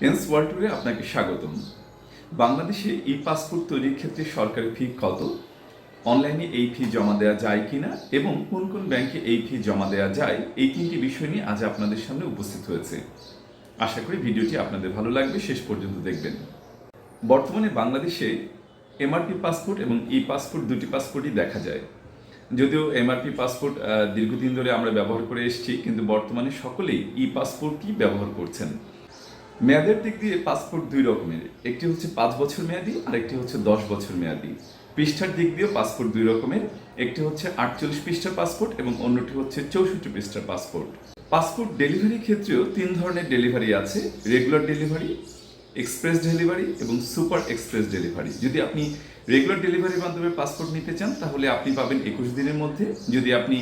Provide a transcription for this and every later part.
এনস world ট্যুরে আপনাকে স্বাগতম। বাংলাদেশে ই পাসপোর্ট তৈরির ক্ষেত্রে সরকারি ফি কত, অনলাইনে এই ফি জমা দেওয়া যায় কিনা এবং কোন কোন ব্যাংকে এই ফি জমা দেওয়া যায়, এই তিনটি বিষয় নিয়ে আজ আপনাদের সামনে উপস্থিত হয়েছে। আশা করি ভিডিওটি আপনাদের ভালো লাগবে, শেষ পর্যন্ত দেখবেন। বর্তমানে বাংলাদেশে এমআরপি পাসপোর্ট এবং ই পাসপোর্ট দুটি পাসপোর্টই দেখা যায়। যদিও এমআরপি পাসপোর্ট দীর্ঘদিন ধরে আমরা ব্যবহার করে এসেছি, কিন্তু বর্তমানে সকলেই ই পাসপোর্টই ব্যবহার করছেন। মেয়াদের দিক দিয়ে পাসপোর্ট দুই রকমের, একটি হচ্ছে 5 বছর মেয়াদি আর একটি হচ্ছে 10 বছর মেয়াদি। পৃষ্ঠার দিক দিয়েও পাসপোর্ট দুই রকমের, একটি হচ্ছে 48 পৃষ্ঠার পাসপোর্ট এবং অন্যটি হচ্ছে 64 পৃষ্ঠার পাসপোর্ট। পাসপোর্ট ডেলিভারির ক্ষেত্রেও তিন ধরনের ডেলিভারি আছে: রেগুলার ডেলিভারি, এক্সপ্রেস ডেলিভারি এবং সুপার এক্সপ্রেস ডেলিভারি। যদি আপনি রেগুলার ডেলিভারির মাধ্যমে পাসপোর্ট নিতে চান তাহলে আপনি পাবেন 21 দিনের মধ্যে, যদি আপনি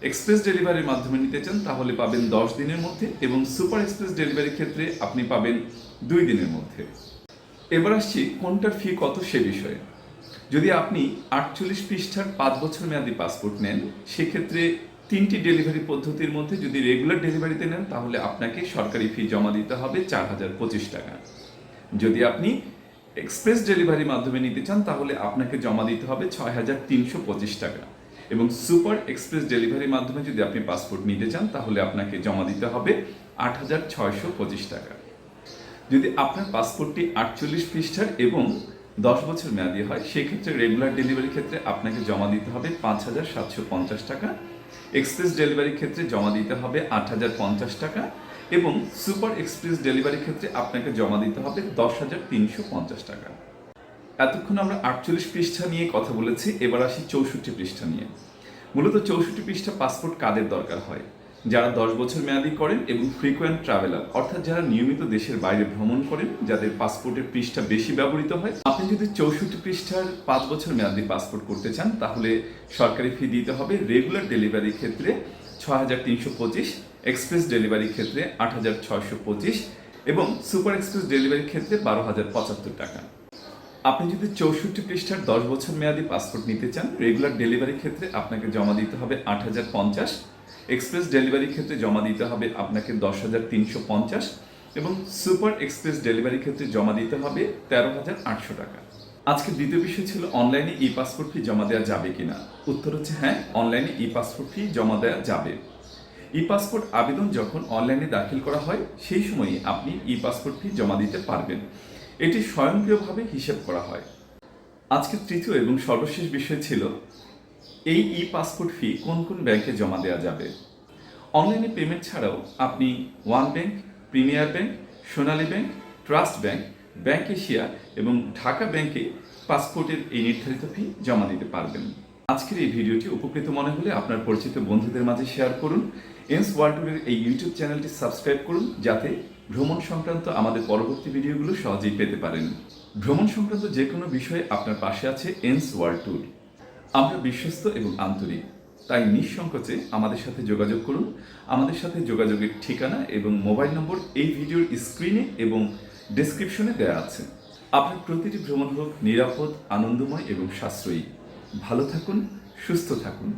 এক্সপ্রেস ডেলিভারির মাধ্যমে নিতে চান তাহলে পাবেন 10 দিনের মধ্যে এবং সুপার এক্সপ্রেস ডেলিভারির ক্ষেত্রে আপনি পাবেন 2 দিনের মধ্যে। এবার আসছি কোনটার ফি কত সে বিষয়ে। যদি আপনি 48 পৃষ্ঠার 5 বছর মেয়াদী পাসপোর্ট নেন, সেক্ষেত্রে তিনটি ডেলিভারি পদ্ধতির মধ্যে যদি রেগুলার ডেলিভারিতে নেন তাহলে আপনাকে সরকারি ফি জমা দিতে হবে 4025 টাকা। যদি আপনি এক্সপ্রেস ডেলিভারির মাধ্যমে নিতে চান তাহলে আপনাকে জমা দিতে হবে 6325 টাকা এবং সুপার এক্সপ্রেস ডেলিভারির মাধ্যমে যদি আপনি পাসপোর্ট নিতে চান তাহলে আপনাকে জমা দিতে হবে 8625 টাকা। যদি আপনার পাসপোর্টটি 48 পৃষ্ঠার এবং 10 বছর মেয়াদী হয়, সেক্ষেত্রে রেগুলার ডেলিভারির ক্ষেত্রে আপনাকে জমা দিতে হবে 5750 টাকা, এক্সপ্রেস ডেলিভারির ক্ষেত্রে জমা দিতে হবে 8050 টাকা এবং সুপার এক্সপ্রেস ডেলিভারির ক্ষেত্রে আপনাকে জমা দিতে হবে 10350 টাকা। এতক্ষণ আমরা 48 পৃষ্ঠা নিয়ে কথা বলেছি, এবার আসি 64 পৃষ্ঠা নিয়ে। মূলত 64 পৃষ্ঠা পাসপোর্ট কাদের দরকার হয়? যারা 10 বছর মেয়াদি করেন এবং ফ্রিকোয়েন্ট ট্রাভেলার, অর্থাৎ যারা নিয়মিত দেশের বাইরে ভ্রমণ করেন, যাদের পাসপোর্টের পৃষ্ঠা বেশি ব্যবহৃত হয়। আপনি যদি 64 পৃষ্ঠার 5 বছর মেয়াদি পাসপোর্ট করতে চান তাহলে সরকারি ফি দিতে হবে রেগুলার ডেলিভারির ক্ষেত্রে 6325, এক্সপ্রেস ডেলিভারির ক্ষেত্রে 8625 এবং সুপার এক্সপ্রেস ডেলিভারির ক্ষেত্রে 12075 টাকা। আপনি যদি 64 পৃষ্ঠার 10 বছর মেয়াদি পাসপোর্ট নিতে চান, রেগুলার ডেলিভারির ক্ষেত্রে আপনাকে জমা দিতে হবে 8050, এক্সপ্রেস ডেলিভারির ক্ষেত্রে জমা দিতে হবে আপনাকে 10350 এবং সুপার এক্সপ্রেস ডেলিভারির ক্ষেত্রে জমা দিতে হবে 13800 টাকা। আজকে দ্বিতীয় বিষয় ছিল অনলাইনে ই পাসপোর্ট ফি জমা দেওয়া যাবে কিনা। উত্তর হচ্ছে হ্যাঁ, অনলাইনে ই পাসপোর্ট ফি জমা দেওয়া যাবে। ই পাসপোর্ট আবেদন যখন অনলাইনে দাখিল করা হয় সেই সময়ই আপনি ই পাসপোর্ট ফি জমা দিতে পারবেন। এটি স্বয়ংক্রিয়ভাবে হিসেব করা হয়। আজকে তৃতীয় এবং সর্বশেষ বিষয় ছিল এই ই পাসপোর্ট ফি কোন কোন ব্যাংকে জমা দেওয়া যাবে। অনলাইনে পেমেন্ট ছাড়াও আপনি one bank, premier bank, Sonali bank, trust bank, bank Asia এবং ঢাকা ব্যাংকে পাসপোর্টের এই নির্ধারিত ফি জমা দিতে পারবেন। আজকের এই ভিডিওটি উপকৃত মনে হলে আপনার পরিচিত বন্ধুদের মাঝে শেয়ার করুন। এনস ওয়ার্ল্ড ট্যুরের এই ইউটিউব চ্যানেলটি সাবস্ক্রাইব করুন যাতে ভ্রমণ সংক্রান্ত আমাদের পরবর্তী ভিডিওগুলো সহজেই পেতে পারেন। ভ্রমণ সংক্রান্ত যে কোনো বিষয়ে আপনার পাশে আছে এনস ওয়ার্ল্ড ট্যুর। আমরা বিশ্বস্ত এবং আন্তরিক, তাই নিঃসংকোচে আমাদের সাথে যোগাযোগ করুন। আমাদের সাথে যোগাযোগের ঠিকানা এবং মোবাইল নম্বর এই ভিডিওর স্ক্রিনে এবং ডেসক্রিপশনে দেওয়া আছে। আপনার প্রতিটি ভ্রমণ হোক নিরাপদ, আনন্দময় এবং সাশ্রয়ী। ভালো থাকুন, সুস্থ থাকুন।